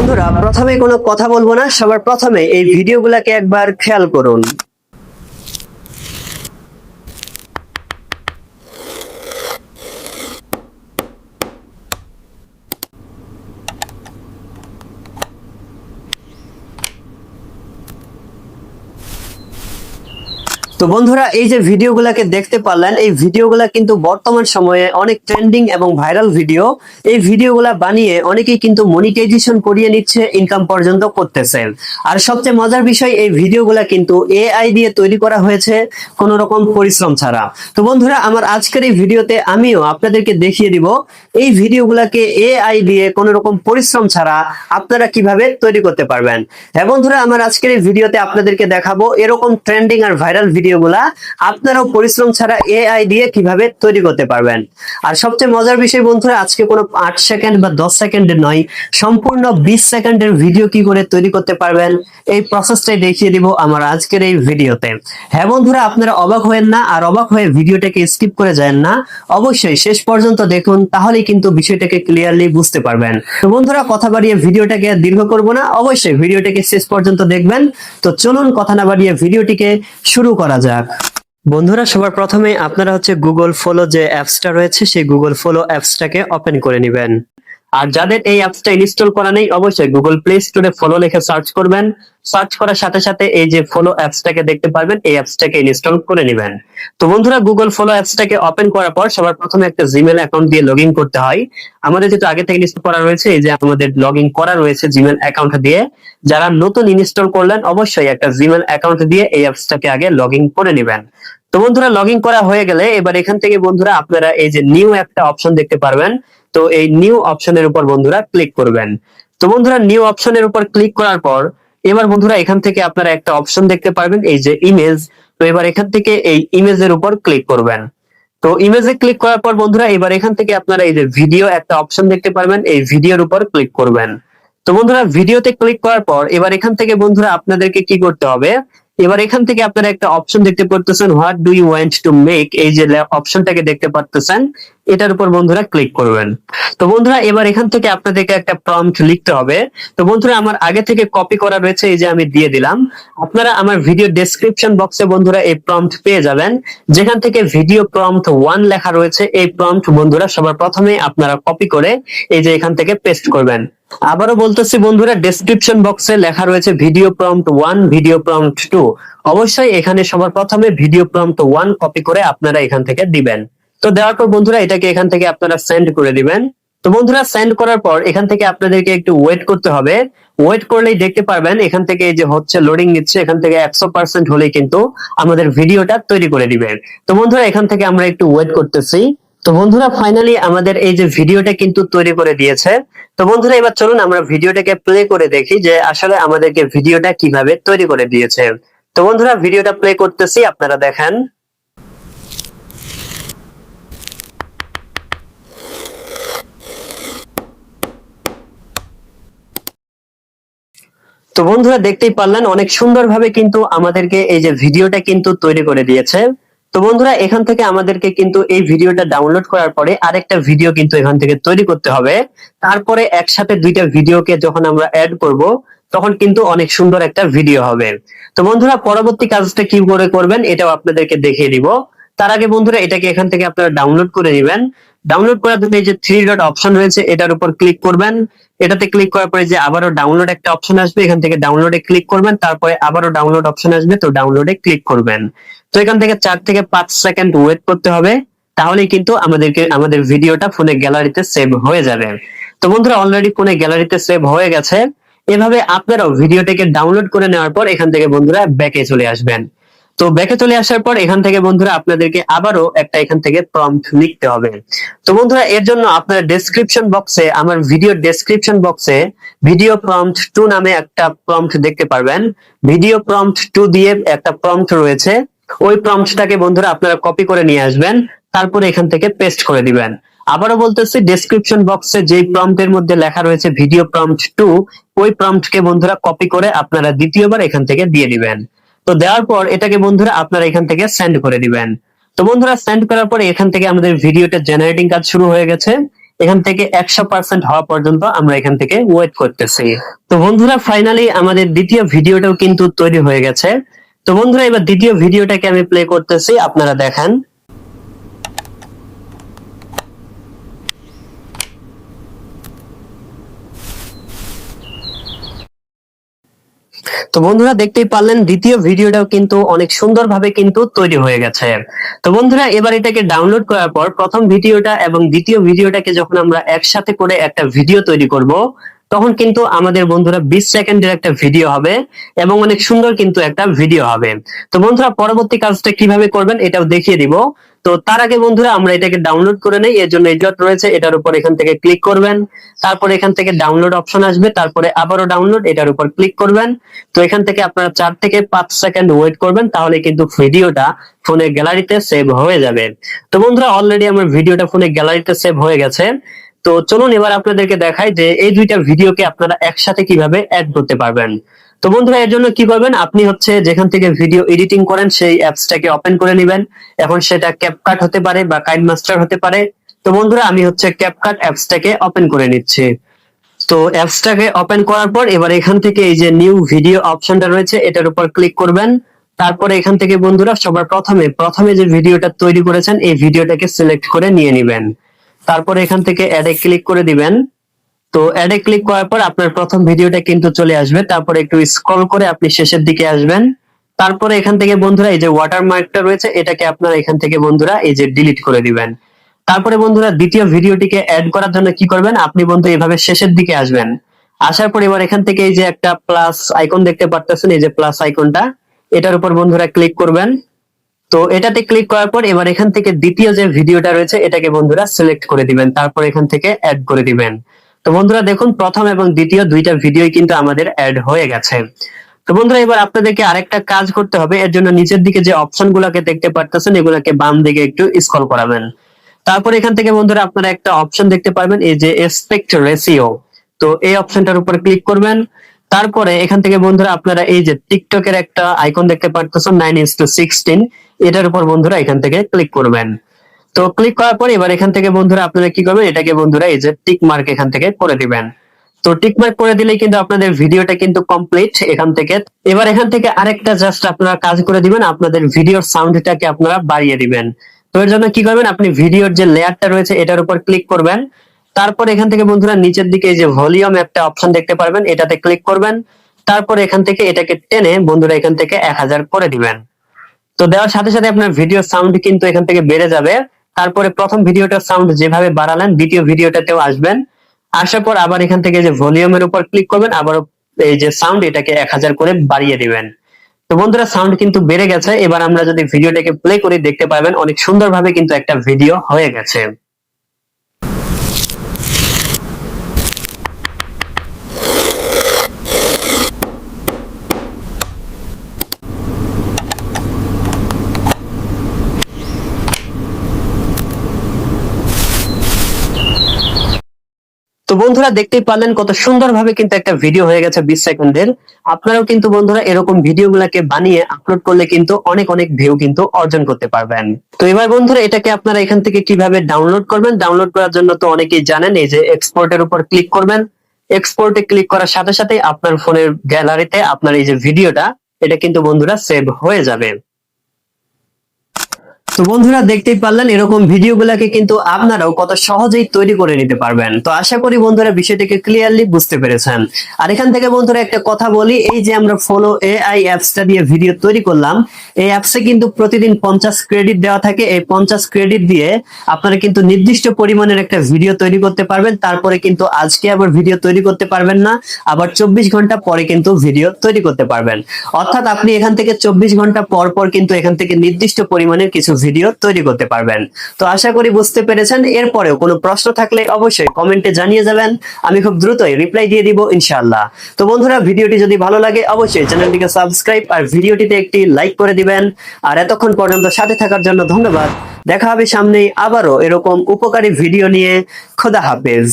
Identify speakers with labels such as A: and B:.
A: বন্ধুরা প্রথমে কোনো কথা বলবো না, সবার প্রথমে এই ভিডিওগুলোকে একবার খেয়াল করুন। তো বন্ধুরা এই যে ভিডিওগুলোকে দেখতে পারলেন, এই ভিডিওগুলো কিন্তু বর্তমান সময়ে অনেক ট্রেন্ডিং এবং ভাইরাল ভিডিও। এই ভিডিওগুলা বানিয়ে অনেকেই কিন্তু মনিটাইজেশন করিয়ে নিচ্ছে, ইনকাম পর্যন্ত করতেছে। আর সবচেয়ে মজার বিষয়, এই ভিডিওগুলা কিন্তু এআই দিয়ে তৈরি করা হয়েছে, কোনো রকম পরিশ্রম ছাড়া। তো বন্ধুরা আমার আজকের এই ভিডিওতে আমিও আপনাদেরকে দেখিয়ে দিব এই ভিডিওগুলাকে এআই দিয়ে কোনো রকম পরিশ্রম ছাড়া আপনারা কিভাবে তৈরি করতে পারবেন। হ্যাঁ বন্ধুরা, আমার আজকের এই ভিডিওতে আপনাদেরকে দেখাবো এরকম ট্রেন্ডিং আর ভাইরাল ভিডিওগুলা আপনারাও পরিশ্রম ছাড়া এআই দিয়ে কিভাবে তৈরি করতে পারবেন। আর সবচেয়ে মজার বিষয় বন্ধুরা, আজকে কোনো 8 সেকেন্ড বা 10 সেকেন্ডের নয়, সম্পূর্ণ 20 সেকেন্ডের ভিডিও কি করে তৈরি করতে পারবেন এই প্রসেসটাই দেখিয়ে দিব আমার আজকের এই ভিডিওতে। হ্যাঁ বন্ধুরা, আপনারা অবাক হয়েন না, আর অবাক হয়ে ভিডিওটাকে স্কিপ করে যান না, অবশ্যই শেষ পর্যন্ত দেখুন, তাহলেই কিন্তু বিষয়টাকে ক্লিয়ারলি বুঝতে পারবেন। তো বন্ধুরা কথা বাড়িয়ে ভিডিওটাকে আর দীর্ঘ করব না, অবশ্যই ভিডিওটাকে শেষ পর্যন্ত দেখবেন। তো চলুন কথা না বাড়িয়ে ভিডিওটিকে শুরু করা যাক। বন্ধুরা সবার প্রথমে আপনারা গুগল ফলো যে অ্যাপসটা রয়েছে, সেই গুগল ফলো অ্যাপসটাকে ওপেন করে নেবেন। আর যাদের এই অ্যাপসটা ইনস্টল করা নেই, অবশ্যই গুগল প্লে স্টোরে ফলো লিখে সার্চ করবেন। সার্চ করার সাথে সাথে এই যে ফলো অ্যাপসটাকে দেখতে পারবেন, এই অ্যাপসটাকে ইনস্টল করে নেবেন। তো বন্ধুরা গুগল ফলো অ্যাপসটাকে ওপেন করার পর সবার প্রথমে একটা জিমেল অ্যাকাউন্ট দিয়ে লগ ইন করতে হয়। আমাদের যেহেতু আগে থেকে ইনস্টল করা রয়েছে, এই যে আমাদের লগ ইন করা রয়েছে জিমেল অ্যাকাউন্ট দিয়ে। যারা নতুন ইনস্টল করলেন, অবশ্যই একটা জিমেল অ্যাকাউন্ট দিয়ে এই অ্যাপসটাকে আগে লগ ইন করে নেবেন। তো বন্ধুরা লগ ইন করা হয়ে গেলে এবার এখান থেকে বন্ধুরা আপনারা এই যে নিউ একটা অপশন দেখতে পারবেন। তো এই নিউ অপশনের উপর বন্ধুরা ক্লিক করবেন। তো বন্ধুরা নিউ অপশনের উপর ক্লিক করার পর এবার বন্ধুরা এখান থেকে আপনারা একটা অপশন দেখতে পারবেন, এই যে ইমেজ। তো এবার এখান থেকে এই ইমেজের উপর ক্লিক করবেন। তো ইমেজে ক্লিক করার পর বন্ধুরা এবার এখান থেকে আপনারা এই যে ভিডিও একটা অপশন দেখতে পারবেন, এই ভিডিওর উপর ক্লিক করবেন। তো বন্ধুরা ভিডিওতে ক্লিক করার পর এবার এখান থেকে বন্ধুরা আপনাদেরকে কি করতে হবে, এবার এখান থেকে আপনারা একটা অপশন দেখতে পারতেছেন, what do you want to make, এই যে অপশনটাকে দেখতে পারতেছেন, এটার উপর বন্ধুরা ক্লিক করবেন। তো বন্ধুরা এবার এখান থেকে আপনাদেরকে একটা প্রম্পট লিখতে হবে। তো বন্ধুরা আমার আগে থেকে কপি করা রয়েছে, এই যে আমি দিয়ে দিলাম। আপনারা আমার ভিডিও ডেসক্রিপশন বক্সে বন্ধুরা এই প্রম্পট পেয়ে যাবেন, যেখান থেকে ভিডিও প্রম্পট 1 লেখা রয়েছে। এই প্রম্পট বন্ধুরা সবার প্রথমে আপনারা কপি করে এই যে এখান থেকে পেস্ট করবেন। আবারও বলতেছি বন্ধুরা, ডেসক্রিপশন বক্সে লেখা রয়েছে ভিডিও প্রম্পট 1, ভিডিও প্রম্পট 2। অবশ্যই এখানে সবার প্রথমে ভিডিও প্রম্পট 1 কপি করে আপনারা এখান থেকে দিবেন। তো দেওয়ার পর বন্ধুরা এটাকে এখান থেকে আপনারা সেন্ড করে দিবেন। তো বন্ধুরা সেন্ড করার পর এখান থেকে আপনাদেরকে একটু ওয়েট করতে হবে। ওয়েট করলেই দেখতে পারবেন এখান থেকে এই যে লোডিং নিচ্ছে, এখান থেকে 100% হলেই কিন্তু আমাদের ভিডিওটা তৈরি করে দিবেন। তো বন্ধুরা এখান থেকে আমরা একটু ওয়েট করতেছি। তো বন্ধুরা ফাইনালি আমাদের এই যে ভিডিওটা কিন্তু তৈরি করে দিয়েছে। তো বন্ধুরা এবার চলুন আমরা ভিডিওটাকে প্লে করে দেখি যে আসলে আমাদেরকে ভিডিওটা কিভাবে তৈরি করে দিয়েছে। তো বন্ধুরা ভিডিওটা প্লে করতেছি, আপনারা দেখেন। তো বন্ধুরা দেখতেই পারলেন অনেক সুন্দরভাবে কিন্তু আমাদেরকে এই যে ভিডিওটা কিন্তু তৈরি করে দিয়েছে। তো বন্ধুরা এখান থেকে আমাদেরকে কিন্তু এই ভিডিওটা ডাউনলোড করার পরে আরেকটা ভিডিও কিন্তু এখান থেকে তৈরি করতে হবে। তারপরে একসাথে দুইটা ভিডিওকে যখন আমরা অ্যাড করব, তখন কিন্তু অনেক সুন্দর একটা ভিডিও হবে। তো বন্ধুরা পরবর্তী কাজটা কি করে করবেন এটাও আপনাদেরকে দেখিয়ে দিব। তার আগে বন্ধুরা এটাকে এখান থেকে আপনারা ডাউনলোড করে নেবেন। ডাউনলোড করার জন্য এই যে 3 ডট অপশন রয়েছে, এটার উপর ক্লিক করবেন। এটাতে ক্লিক করার পরে যে আবারও ডাউনলোড একটা অপশন আসবে, এখান থেকে ডাউনলোডে ক্লিক করবেন। তারপরে আবারও ডাউনলোড অপশন আসবে, তো ডাউনলোডে ক্লিক করবেন। তো এখান থেকে 4 থেকে 5 সেকেন্ড ওয়েট করতে হবে, তাহলেই কিন্তু আমাদের ভিডিওটা ফোনে গ্যালারিতে সেভ হয়ে যাবে। তো বন্ধুরা অলরেডি ফোনে গ্যালারিতে সেভ হয়ে গেছে। এভাবে আপনারাও ভিডিওটাকে ডাউনলোড করে নেওয়ার পর এখান থেকে বন্ধুরা ব্যাকে চলে আসবেন। তো ব্যাকে চলে আসার পর এখান থেকে বন্ধুরা আপনাদেরকে আবারও একটা এখান থেকে প্রম্পট লিখতে হবে। তো বন্ধুরা এর জন্য আপনারা ডেসক্রিপশন বক্সে, আমার ভিডিও ডেসক্রিপশন বক্সে ভিডিও প্রম্পট 2 নামে একটা প্রম্পট দেখতে পারবেন। ভিডিও প্রম্পট 2 দিয়ে একটা প্রম্পট রয়েছে, ওই প্রম্পটটাকে বন্ধুরা আপনারা কপি করে নিয়ে আসবেন, তারপরে এখান থেকে পেস্ট করে দিবেন। আবারও বলতেছি, ডেসক্রিপশন বক্সে যে প্রম্পটের মধ্যে লেখা রয়েছে ভিডিও প্রম্পট 2, ওই প্রম্পটকে বন্ধুরা কপি করে আপনারা দ্বিতীয়বার এখান থেকে দিয়ে দিবেন। তো দেওয়ার পর এটাকে বন্ধুরা আপনারা এখান থেকে সেন্ড করে দিবেন। তো বন্ধুরা সেন্ড করার পরে এখান থেকে আমাদের ভিডিওটা জেনারেটিং কাজ শুরু হয়ে গেছে। এখান থেকে 100% হওয়া পর্যন্ত আমরা এখান থেকে ওয়েট করতেছি। তো বন্ধুরা ফাইনালি আমাদের দ্বিতীয় ভিডিওটাও কিন্তু তৈরি হয়ে গেছে। তো বন্ধুরা এবার দ্বিতীয় ভিডিওটাকে আমি প্লে করতেছি, আপনারা দেখেন। তো বন্ধুরা দেখতেই পারলেন দ্বিতীয় ভিডিওটাও কিন্তু অনেক সুন্দরভাবে কিন্তু তৈরি হয়ে গেছে। তো বন্ধুরা এবার এটাকে ডাউনলোড করার পর প্রথম ভিডিওটা এবং দ্বিতীয় ভিডিওটাকে যখন আমরা একসাথে করে একটা ভিডিও তৈরি করব, তখন কিন্তু আমাদের বন্ধুরা 20 সেকেন্ডের একটা ভিডিও হবে এবং অনেক সুন্দর কিন্তু একটা ভিডিও হবে। তো বন্ধুরা পরবর্তী কাজটা কিভাবে করবেন এটাও দেখিয়ে দিব। তো তার আগে বন্ধুরা আমরা এটাকে ডাউনলোড করে নেই, এর জন্য এই ডট রয়েছে, এটার উপর এখান থেকে ক্লিক করবেন। তারপর এখান থেকে ডাউনলোড অপশন আসবে, তারপরে আবারও ডাউনলোড, এটার উপর ক্লিক করবেন। তো এখান থেকে আপনারা 4 থেকে 5 সেকেন্ড ওয়েট করবেন, তাহলে কিন্তু ভিডিওটা ফোনের গ্যালারিতে সেভ হয়ে যাবে। তো বন্ধুরা অলরেডি আমার ভিডিওটা ফোনের গ্যালারিতে সেভ হয়ে গেছে। তো চলুন এবার আপনাদেরকে দেখাই যে এই দুইটা ভিডিওকে আপনারা একসাথে কিভাবে অ্যাড করতে পারবেন। তো বন্ধুরা এর জন্য কি করবেন, আপনি হচ্ছে যেখান থেকে ভিডিও এডিটিং করেন সেই অ্যাপসটাকে ওপেন করে নেবেন। এখন সেটা ক্যাপকাট হতে পারে বা কাইনমাস্টার হতে পারে। তো বন্ধুরা আমি হচ্ছে ক্যাপকাট অ্যাপসটাকে ওপেন করে নিচ্ছি। তো অ্যাপসটাকে ওপেন করার পর এবার এখান থেকে এই যে নিউ ভিডিও অপশনটা রয়েছে এটার উপর ক্লিক করবেন। তারপরে এখান থেকে বন্ধুরা সবার প্রথমে যে ভিডিওটা তৈরি করেছেন এই ভিডিওটাকে সিলেক্ট করে নিয়ে নেবেন। তারপরে এখান থেকে অ্যাডে ক্লিক করে দিবেন। তো অ্যাডে ক্লিক করার পর আপনার প্রথম ভিডিওটা কিন্তু চলে আসবে। তারপরে একটু স্ক্রল করে আপনি শেষের দিকে আসবেন। তারপরে এখান থেকে বন্ধুরা এই যে ওয়াটারমার্কটা রয়েছে এটাকে আপনারা এখান থেকে বন্ধুরা এই যে ডিলিট করে দিবেন। তারপরে বন্ধুরা দ্বিতীয় ভিডিওটিকে অ্যাড করার জন্য কি করবেন, আপনি বন্ধু এভাবে শেষের দিকে আসবেন। আসার পর এবার এখান থেকে এই যে একটা প্লাস আইকন দেখতে পারতেছেন, এই যে প্লাস আইকনটা, এটার উপর বন্ধুরা ক্লিক করবেন। তো এটাতে ক্লিক করার পর এবার এখান থেকে দ্বিতীয় যে ভিডিওটা রয়েছে এটাকে বন্ধুরা সিলেক্ট করে দিবেন, তারপর এখান থেকে অ্যাড করে দিবেন। তো বন্ধুরা দেখুন প্রথম এবং দ্বিতীয় দুইটা ভিডিওই কিন্তু আমাদের অ্যাড হয়ে গেছে। তো বন্ধুরা এবার আপনাদেরকে আরেকটা কাজ করতে হবে, এর জন্য নিচের দিকে যে অপশন গুলাকে দেখতে পারতেছেন এগুলাকে বাম দিকে একটু স্ক্রল করাবেন। তারপর এখান থেকে বন্ধুরা আপনারা একটা অপশন দেখতে পারবেন এই যে এসপেক্ট রেশিও। তো এই অপশনটার উপর ক্লিক করবেন। তারপরে এখান থেকে বন্ধুরা আপনারা এই যে টিকটকের একটা আইকন দেখতে পারতেছেন 9:16, এটার উপর বন্ধুরা এখান থেকে ক্লিক করবেন। তো ক্লিক করার পর এবার এখান থেকে বন্ধুরা আপনারা কি করবেন, এটাকে বন্ধুরা এই যে টিক মার্ক এখান থেকে করে দিবেন। তো টিক মার্ক করে দিলেই কিন্তু আপনাদের ভিডিওটা কিন্তু কমপ্লিট এখান থেকে। এবার এখান থেকে আরেকটা জাস্ট আপনারা কাজ করে দিবেন, আপনাদের ভিডিওর সাউন্ডটাকে আপনারা বাড়িয়ে দিবেন। তো এর জন্য কি করবেন, আপনি ভিডিওর যে লেয়ারটা রয়েছে এটার উপর ক্লিক করবেন। তারপর এখান থেকে বন্ধুরা নিচের দিকে এই যে ভলিউম একটা অপশন দেখতে পারবেন, এটাতে ক্লিক করবেন। তারপর এখান থেকে এটাকে টেনে বন্ধুরা এখান থেকে 1000 করে দিবেন। তো দেওয়ার সাথে সাথে আপনার ভিডিও সাউন্ড কিন্তু এখান থেকে বেড়ে যাবে। তারপরে প্রথম ভিডিওটার সাউন্ড যেভাবে বাড়ালেন দ্বিতীয় ভিডিওটাতেও আসবেন। আসার পর আবার এখান থেকে যে ভলিউমের উপর ক্লিক করবেন, আবার এই যে সাউন্ড এটাকে 1000 করে বাড়িয়ে দিবেন। তো বন্ধুরা সাউন্ড কিন্তু বেড়ে গেছে। এবার আমরা যদি ভিডিওটাকে প্লে করি দেখতে পাবেন অনেক সুন্দরভাবে কিন্তু একটা ভিডিও হয়ে গেছে। তো বন্ধুরা দেখতেই পারলেন কত সুন্দরভাবে কিন্তু একটা ভিডিও হয়ে গেছে 20 সেকেন্ডের। আপনারাও কিন্তু বন্ধুরা এরকম ভিডিওগুলোকে বানিয়ে আপলোড করলে কিন্তু অনেক অনেক ভিউ কিন্তু অর্জন করতে পারবেন। তো এবার বন্ধুরা এটাকে আপনারা এখান থেকে কিভাবে ডাউনলোড করবেন, ডাউনলোড করার জন্য তো অনেকেই জানেন, এই যে এক্সপোর্টের উপর ক্লিক করবেন। এক্সপোর্টে ক্লিক করার সাথে সাথে আপনার ফোনের গ্যালারিতে আপনার এই যে ভিডিওটা এটা কিন্তু বন্ধুরা সেভ হয়ে যাবে। তো বন্ধুরা দেখতেই পারলেন এরকম ভিডিওগুলোকে কিন্তু আপনারাও কত সহজেই তৈরি করে নিতে পারবেন। তো আশা করি বন্ধুরা বিষয়টিকে ক্লিয়ারলি বুঝতে পেরেছেন। আর এখান থেকে বন্ধুরা একটা কথা বলি, এই যে আমরা ফলো এআই অ্যাপসটা দিয়ে ভিডিও তৈরি করলাম, এই অ্যাপসে কিন্তু প্রতিদিন 50 ক্রেডিট দেওয়া থাকে। এই 50 ক্রেডিট দিয়ে আপনারা কিন্তু নির্দিষ্ট পরিমাণের একটা ভিডিও তৈরি করতে পারবেন। তারপরে কিন্তু আজকে আবার ভিডিও তৈরি করতে পারবেন না, আবার 24 ঘন্টা পরে কিন্তু ভিডিও তৈরি করতে পারবেন। অর্থাৎ আপনি এখান থেকে 24 ঘন্টা পর পর কিন্তু এখান থেকে নির্দিষ্ট পরিমাণের কিছু ভিডিও তৈরি করতে পারবেন। তো আশা করি বুঝতে পেরেছেন। এরপরেও কোনো প্রশ্ন থাকলে অবশ্যই কমেন্টে জানিয়ে যাবেন, আমি খুব দ্রুতই রিপ্লাই দিয়ে দিব ইনশাআল্লাহ। তো বন্ধুরা ভিডিওটি যদি ভালো লাগে অবশ্যই চ্যানেলটিকে সাবস্ক্রাইব আর ভিডিওটিতে একটি লাইক করে দিবেন। আর এতক্ষণ পর্যন্ত সাথে থাকার জন্য ধন্যবাদ। দেখা হবে সামনেই আবারও এরকম উপকারী ভিডিও নিয়ে। খোদা হাফেজ।